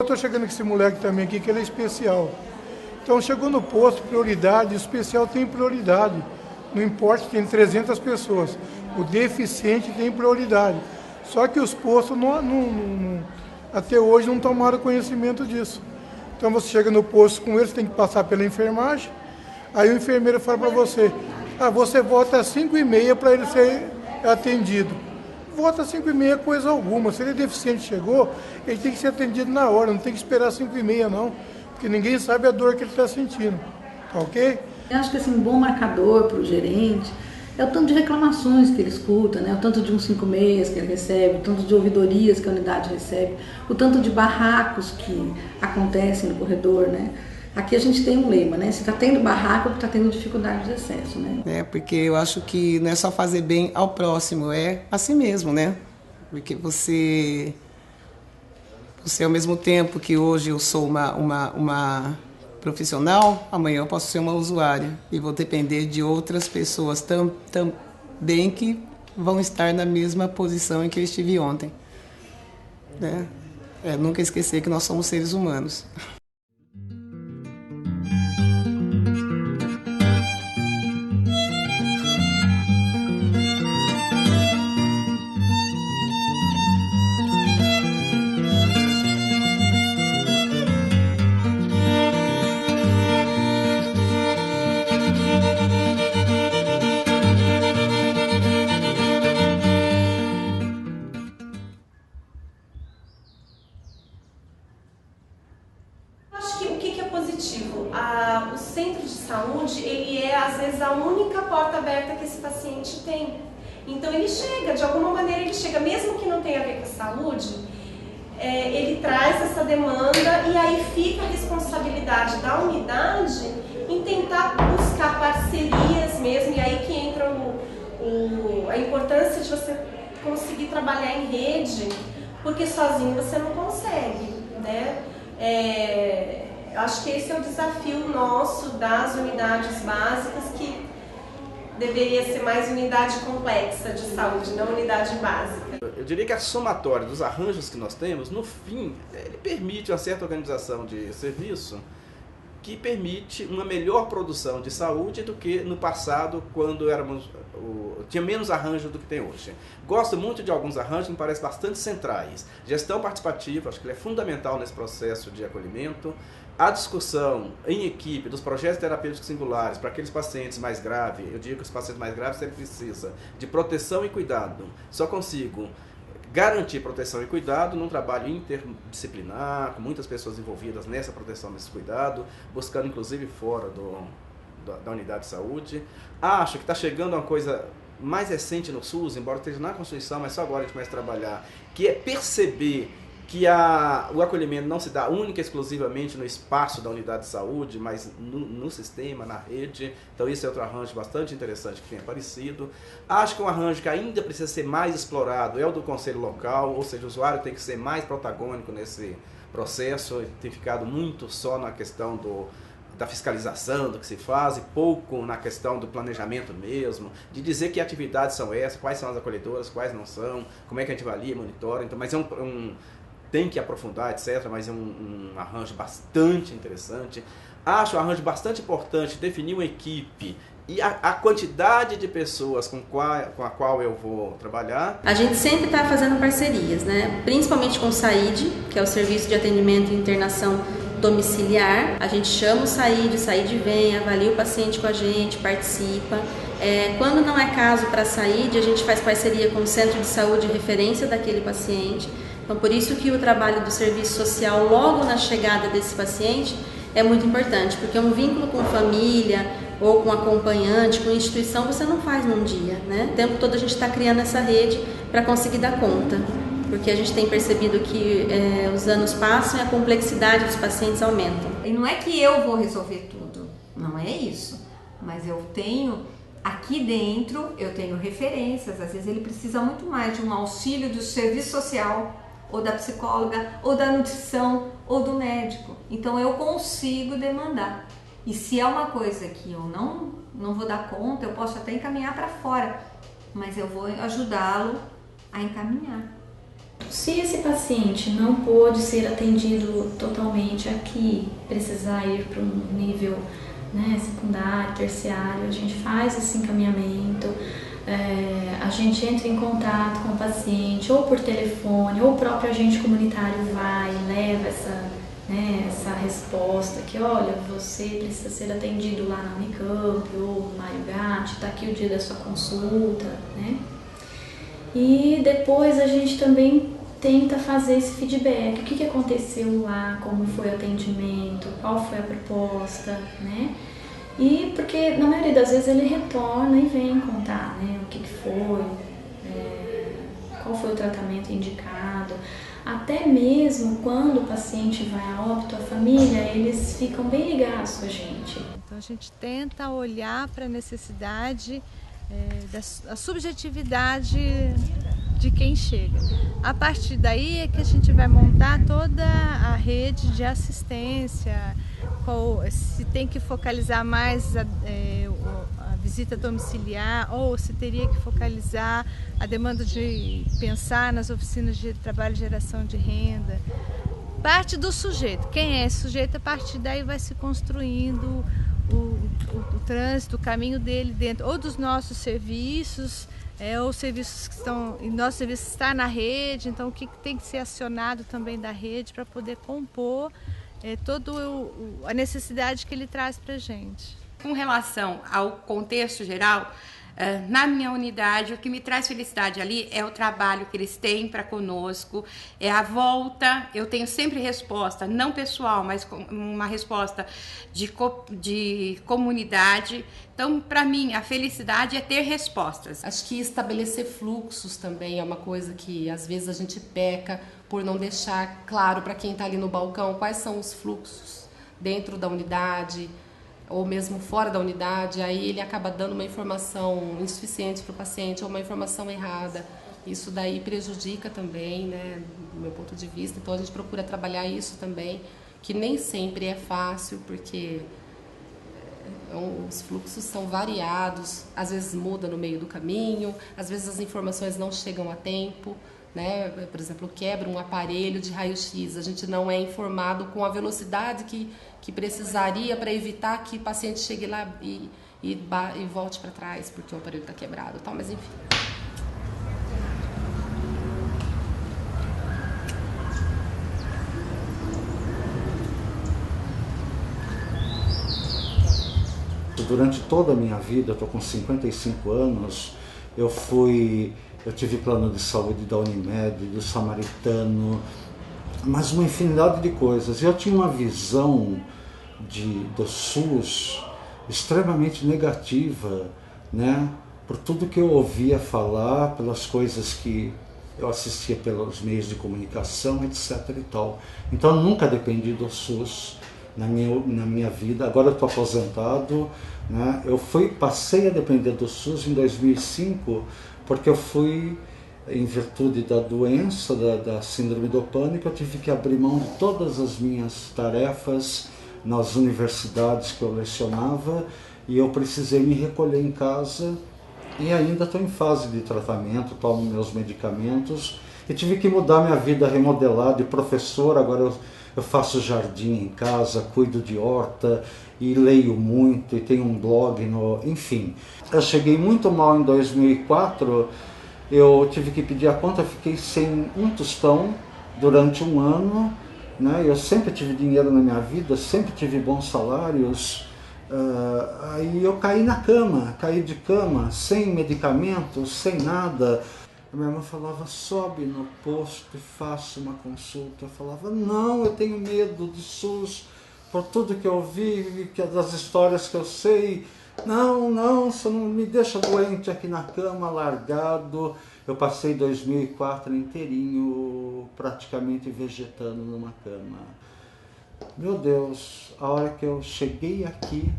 Eu tô chegando com esse moleque também aqui, que ele é especial. Então chegou no posto, prioridade, o especial tem prioridade. Não importa, tem 300 pessoas. O deficiente tem prioridade. Só que os postos até hoje não tomaram conhecimento disso. Então você chega no posto com eles, tem que passar pela enfermagem. Aí o enfermeiro fala para você, você volta às 5h30 para ele ser atendido. Volta às 5h30 coisa alguma. Se ele é deficiente chegou, ele tem que ser atendido na hora, não tem que esperar 5h30 não. Porque ninguém sabe a dor que ele está sentindo. Tá ok? Eu acho que assim, um bom marcador para o gerente é o tanto de reclamações que ele escuta, né? O tanto de 156 que ele recebe, o tanto de ouvidorias que a unidade recebe, o tanto de barracos que acontecem no corredor, né? Aqui a gente tem um lema, né? Se está tendo barraco, está tendo dificuldade de acesso, né? Porque eu acho que não é só fazer bem ao próximo, é a si mesmo, né? Porque você ao mesmo tempo que hoje eu sou uma profissional, amanhã eu posso ser uma usuária e vou depender de outras pessoas também que vão estar na mesma posição em que eu estive ontem, né? Nunca esquecer que nós somos seres humanos. O centro de saúde, ele é às vezes a única porta aberta que esse paciente tem. Então ele chega, de alguma maneira ele chega, mesmo que não tenha a ver com a saúde, ele traz essa demanda e aí fica a responsabilidade da unidade em tentar buscar parcerias mesmo, e aí que entra a importância de você conseguir trabalhar em rede, porque sozinho você não consegue, né? Acho que esse é o desafio nosso das unidades básicas, que deveria ser mais unidade complexa de saúde, não unidade básica. Eu diria que a somatória dos arranjos que nós temos, no fim, ele permite uma certa organização de serviço que permite uma melhor produção de saúde do que no passado, quando tinha menos arranjo do que tem hoje. Gosto muito de alguns arranjos que me parecem bastante centrais. Gestão participativa, acho que ele é fundamental nesse processo de acolhimento. A discussão em equipe dos projetos terapêuticos singulares para aqueles pacientes mais graves, eu digo que os pacientes mais graves sempre precisam de proteção e cuidado. Só consigo garantir proteção e cuidado num trabalho interdisciplinar, com muitas pessoas envolvidas nessa proteção, nesse cuidado, buscando inclusive fora da unidade de saúde. Acho que está chegando uma coisa mais recente no SUS, embora esteja na Constituição, mas só agora a gente começa a trabalhar, que é perceber que o acolhimento não se dá única e exclusivamente no espaço da unidade de saúde, mas no sistema, na rede. Então esse é outro arranjo bastante interessante que tem aparecido. Acho que um arranjo que ainda precisa ser mais explorado é o do conselho local, ou seja, o usuário tem que ser mais protagônico nesse processo, tem ficado muito só na questão da fiscalização do que se faz e pouco na questão do planejamento mesmo, de dizer que atividades são essas, quais são as acolhedoras, quais não são, como é que a gente avalia, monitora. Então, mas tem que aprofundar, etc., mas é um arranjo bastante interessante. Acho um arranjo bastante importante definir uma equipe e a quantidade de pessoas com a qual eu vou trabalhar. A gente sempre está fazendo parcerias, né? Principalmente com o SAID, que é o Serviço de Atendimento e Internação Domiciliar. A gente chama o SAID vem, avalia o paciente com a gente, participa. Quando não é caso para SAID, a gente faz parceria com o Centro de Saúde de referência daquele paciente. Então, por isso que o trabalho do serviço social logo na chegada desse paciente é muito importante, porque um vínculo com família ou com acompanhante, com instituição, você não faz num dia, né? O tempo todo a gente está criando essa rede para conseguir dar conta, porque a gente tem percebido que os anos passam e a complexidade dos pacientes aumenta. E não é que eu vou resolver tudo, não é isso, mas eu tenho aqui dentro, eu tenho referências, às vezes ele precisa muito mais de um auxílio do serviço social, ou da psicóloga, ou da nutrição, ou do médico. Então eu consigo demandar. E se é uma coisa que eu não vou dar conta, eu posso até encaminhar para fora, mas eu vou ajudá-lo a encaminhar. Se esse paciente não pôde ser atendido totalmente aqui, precisar ir para um nível, né, secundário, terciário, a gente faz esse encaminhamento, a gente entra em contato com o paciente, ou por telefone, ou o próprio agente comunitário vai e leva essa resposta que, olha, você precisa ser atendido lá na Unicamp ou no Mário Gatti, está aqui o dia da sua consulta, né? E depois a gente também tenta fazer esse feedback, o que aconteceu lá, como foi o atendimento, qual foi a proposta, né? E porque na maioria das vezes ele retorna e vem contar, né, o que foi, qual foi o tratamento indicado. Até mesmo quando o paciente vai a óbito, a família, eles ficam bem ligados com a gente. Então a gente tenta olhar para a necessidade, da subjetividade de quem chega. A partir daí é que a gente vai montar toda a rede de assistência, se tem que focalizar mais a visita domiciliar ou se teria que focalizar a demanda de pensar nas oficinas de trabalho e geração de renda. Parte do sujeito. Quem é esse sujeito? A partir daí vai se construindo o trânsito, o caminho dele dentro ou dos nossos serviços, ou serviços que estão, e nosso serviço está na rede, então o que tem que ser acionado também da rede para poder compor toda a necessidade que ele traz para a gente. Com relação ao contexto geral, na minha unidade, o que me traz felicidade ali é o trabalho que eles têm para conosco, é a volta, eu tenho sempre resposta, não pessoal, mas uma resposta de comunidade. Então, para mim, a felicidade é ter respostas. Acho que estabelecer fluxos também é uma coisa que às vezes a gente peca por não deixar claro para quem está ali no balcão quais são os fluxos dentro da unidade, ou mesmo fora da unidade, aí ele acaba dando uma informação insuficiente para o paciente ou uma informação errada. Isso daí prejudica também, né, do meu ponto de vista. Então a gente procura trabalhar isso também, que nem sempre é fácil, porque os fluxos são variados, às vezes muda no meio do caminho, às vezes as informações não chegam a tempo, né? Por exemplo, quebra um aparelho de raio-x, a gente não é informado com a velocidade que precisaria para evitar que o paciente chegue lá e volte para trás, porque o aparelho está quebrado, tal, mas enfim. Durante toda a minha vida, eu estou com 55 anos, eu tive plano de saúde da Unimed, do Samaritano, mas uma infinidade de coisas. Eu tinha uma visão do SUS extremamente negativa, né? Por tudo que eu ouvia falar, pelas coisas que eu assistia pelos meios de comunicação, etc. e tal. Então, eu nunca dependi do SUS na minha vida. Agora eu estou aposentado, né? Eu passei a depender do SUS em 2005, porque eu fui, em virtude da doença, da síndrome do pânico, eu tive que abrir mão de todas as minhas tarefas nas universidades que eu lecionava, e eu precisei me recolher em casa, e ainda estou em fase de tratamento, tomo meus medicamentos, e tive que mudar minha vida, remodelar de professor. Agora eu faço jardim em casa, cuido de horta, e leio muito, e tenho um blog, enfim. Eu cheguei muito mal em 2004, eu tive que pedir a conta, fiquei sem um tostão durante um ano, né? Eu sempre tive dinheiro na minha vida, sempre tive bons salários, aí eu caí de cama, sem medicamentos, sem nada. A minha irmã falava, sobe no posto e faça uma consulta. Eu falava, não, eu tenho medo de SUS, por tudo que eu vi, das histórias que eu sei. Não, você não me deixa doente aqui na cama, largado. Eu passei 2004 inteirinho, praticamente vegetando numa cama. Meu Deus, a hora que eu cheguei aqui,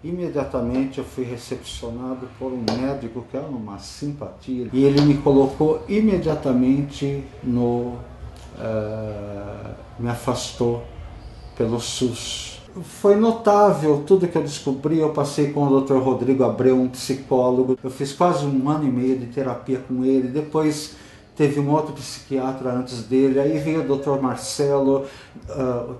imediatamente eu fui recepcionado por um médico que era uma simpatia. E ele me colocou imediatamente me afastou pelo SUS. Foi notável tudo que eu descobri. Eu passei com o Dr. Rodrigo Abreu, um psicólogo. Eu fiz quase 1 ano e meio de terapia com ele. Depois teve um outro psiquiatra antes dele, aí veio o Dr. Marcelo,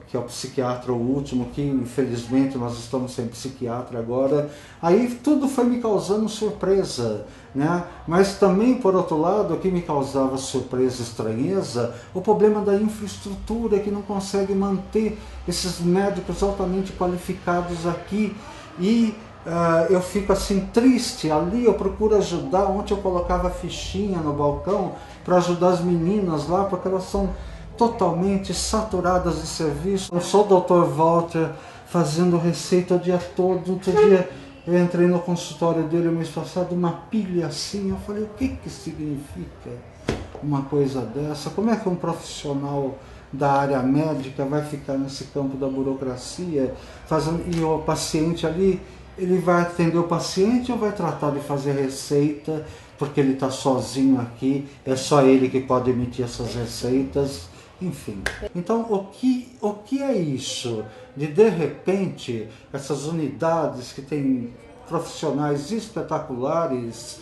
que é o psiquiatra o último, que infelizmente nós estamos sem psiquiatra agora. Aí tudo foi me causando surpresa, né? Mas também, por outro lado, o que me causava surpresa e estranheza, o problema da infraestrutura, que não consegue manter esses médicos altamente qualificados aqui. E eu fico assim triste. Ali eu procuro ajudar. Ontem eu colocava fichinha no balcão para ajudar as meninas lá, porque elas são totalmente saturadas de serviço. Eu sou o Dr. Walter fazendo receita o dia todo. Outro dia eu entrei no consultório dele mês passado, uma pilha assim. Eu falei, o que significa uma coisa dessa? Como é que um profissional da área médica vai ficar nesse campo da burocracia fazendo, e o paciente ali, ele vai atender o paciente ou vai tratar de fazer receita porque ele está sozinho aqui, é só ele que pode emitir essas receitas, enfim. Então o que é isso de repente essas unidades que têm profissionais espetaculares,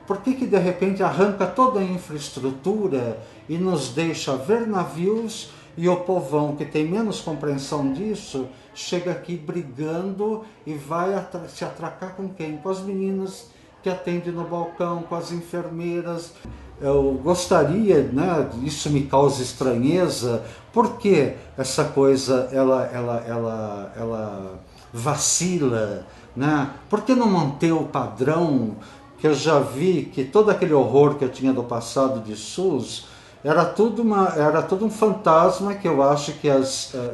por que de repente arranca toda a infraestrutura e nos deixa ver navios, e o povão que tem menos compreensão disso chega aqui brigando e vai se atracar com quem? Com as meninas que atendem no balcão, com as enfermeiras. Eu gostaria, né, isso me causa estranheza, porque essa coisa ela vacila, né? Por que não manter o padrão que eu já vi, que todo aquele horror que eu tinha do passado de SUS era tudo um fantasma, que eu acho que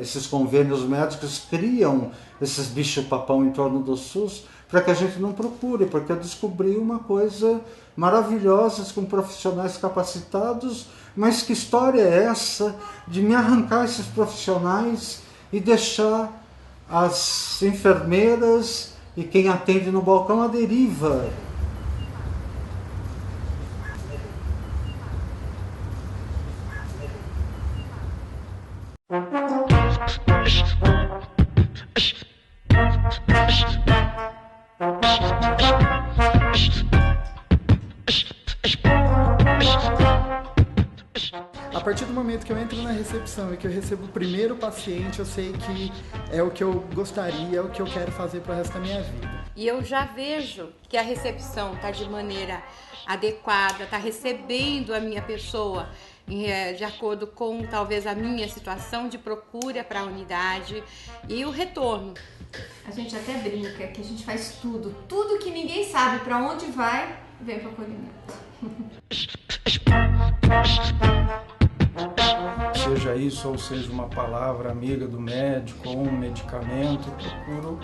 esses convênios médicos criam esses bicho-papão em torno do SUS para que a gente não procure, porque eu descobri uma coisa maravilhosa com profissionais capacitados, mas que história é essa de me arrancar esses profissionais e deixar as enfermeiras e quem atende no balcão à deriva? A partir do momento que eu entro na recepção e que eu recebo o primeiro paciente, eu sei que é o que eu gostaria, é o que eu quero fazer para o resto da minha vida. E eu já vejo que a recepção está de maneira adequada, está recebendo a minha pessoa de acordo com talvez a minha situação de procura para a unidade e o retorno. A gente até brinca que a gente faz tudo que ninguém sabe para onde vai, vem para o acolhimento. Seja isso ou seja uma palavra amiga do médico ou um medicamento, procuro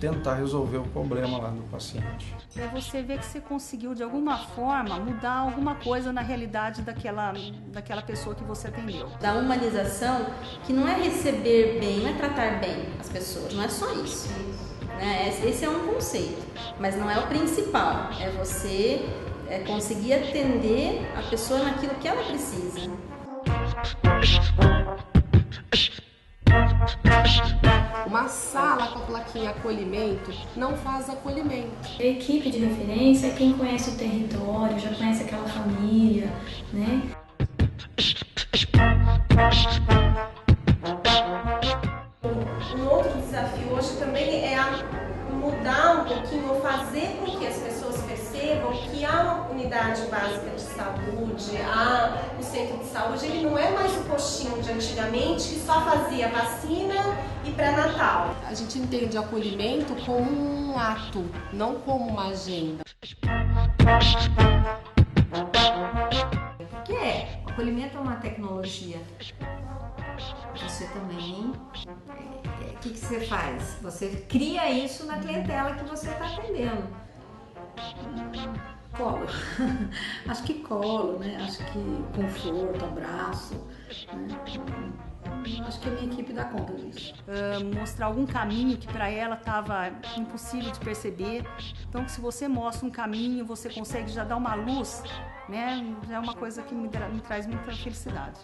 tentar resolver o problema lá do paciente. É você ver que você conseguiu de alguma forma mudar alguma coisa na realidade daquela pessoa que você atendeu. Da humanização, que não é receber bem, não é tratar bem as pessoas, não é só isso. Né? Esse é um conceito, mas não é o principal, é você conseguir atender a pessoa naquilo que ela precisa. Uma sala com a plaquinha acolhimento não faz acolhimento. A equipe de referência é quem conhece o território, já conhece aquela família, né? Um outro desafio hoje também é mudar um pouquinho, ou fazer com que as pessoas percebam que a unidade básica de saúde, o centro de saúde, ele não é mais o postinho de antigamente que só fazia vacina e pré-natal. A gente entende acolhimento como um ato, não como uma agenda. O que é? O acolhimento é uma tecnologia. Você também... O que você faz? Você cria isso na clientela que você está atendendo. Colo. Acho que colo, né? Acho que conforto, abraço. Né? Acho que a minha equipe dá conta disso. Mostrar algum caminho que para ela estava impossível de perceber. Então, se você mostra um caminho, você consegue já dar uma luz, né? Já é uma coisa que me traz muita felicidade.